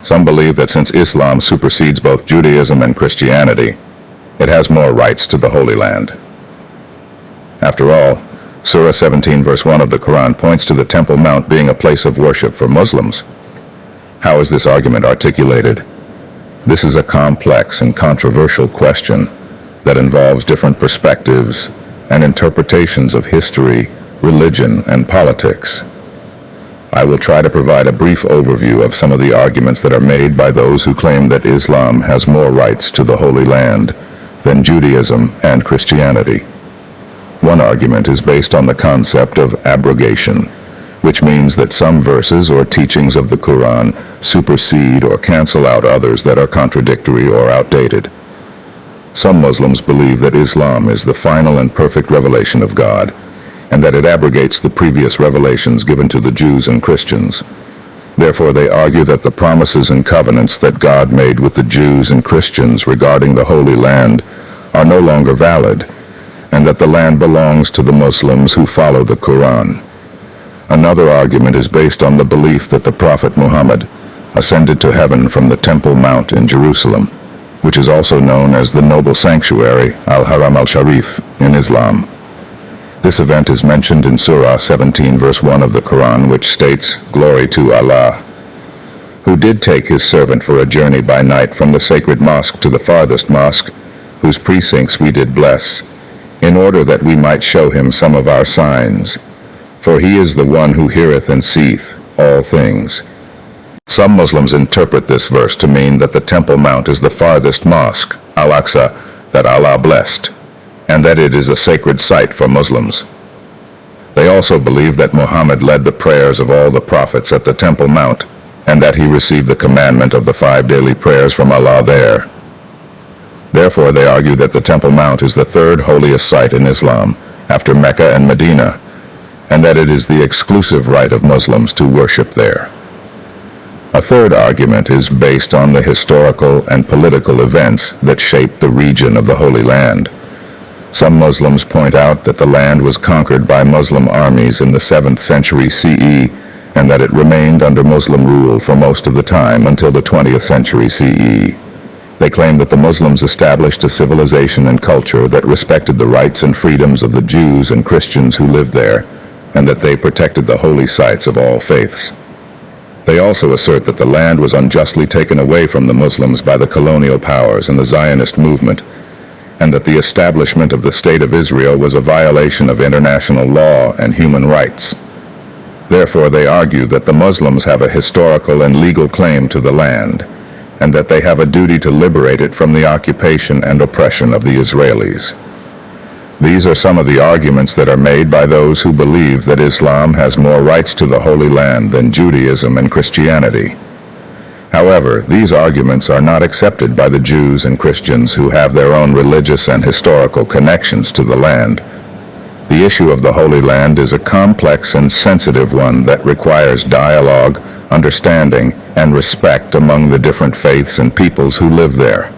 Some believe that since Islam supersedes both Judaism and Christianity, it has more rights to the Holy Land. After all, Surah 17 verse 1 of the Quran points to the Temple Mount being a place of worship for Muslims. How is this argument articulated? This is a complex and controversial question that involves different perspectives and interpretations of history, religion, and politics. I will try to provide a brief overview of some of the arguments that are made by those who claim that Islam has more rights to the Holy Land than Judaism and Christianity. One argument is based on the concept of abrogation, which means that some verses or teachings of the Quran supersede or cancel out others that are contradictory or outdated. Some Muslims believe that Islam is the final and perfect revelation of God, and that it abrogates the previous revelations given to the Jews and Christians. Therefore, they argue that the promises and covenants that God made with the Jews and Christians regarding the Holy Land are no longer valid, and that the land belongs to the Muslims who follow the Quran. Another argument is based on the belief that the Prophet Muhammad ascended to heaven from the Temple Mount in Jerusalem, which is also known as the Noble Sanctuary, Al-Haram al-Sharif, in Islam. This event is mentioned in Surah 17 verse 1 of the Quran, which states, "Glory to Allah, who did take his servant for a journey by night from the sacred mosque to the farthest mosque, whose precincts we did bless, in order that we might show him some of our signs. For he is the one who heareth and seeth all things." Some Muslims interpret this verse to mean that the Temple Mount is the farthest mosque, Al-Aqsa, that Allah blessed, and that it is a sacred site for Muslims. They also believe that Muhammad led the prayers of all the prophets at the Temple Mount, and that he received the commandment of the 5 daily prayers from Allah there. Therefore, they argue that the Temple Mount is the third holiest site in Islam, after Mecca and Medina, and that it is the exclusive right of Muslims to worship there. A third argument is based on the historical and political events that shaped the region of the Holy Land. Some Muslims point out that the land was conquered by Muslim armies in the 7th century CE, and that it remained under Muslim rule for most of the time until the 20th century CE. They claim that the Muslims established a civilization and culture that respected the rights and freedoms of the Jews and Christians who lived there, and that they protected the holy sites of all faiths. They also assert that the land was unjustly taken away from the Muslims by the colonial powers and the Zionist movement, and that the establishment of the State of Israel was a violation of international law and human rights. Therefore, they argue that the Muslims have a historical and legal claim to the land, and that they have a duty to liberate it from the occupation and oppression of the Israelis. These are some of the arguments that are made by those who believe that Islam has more rights to the Holy Land than Judaism and Christianity. However, these arguments are not accepted by the Jews and Christians who have their own religious and historical connections to the land. The issue of the Holy Land is a complex and sensitive one that requires dialogue, understanding, and respect among the different faiths and peoples who live there.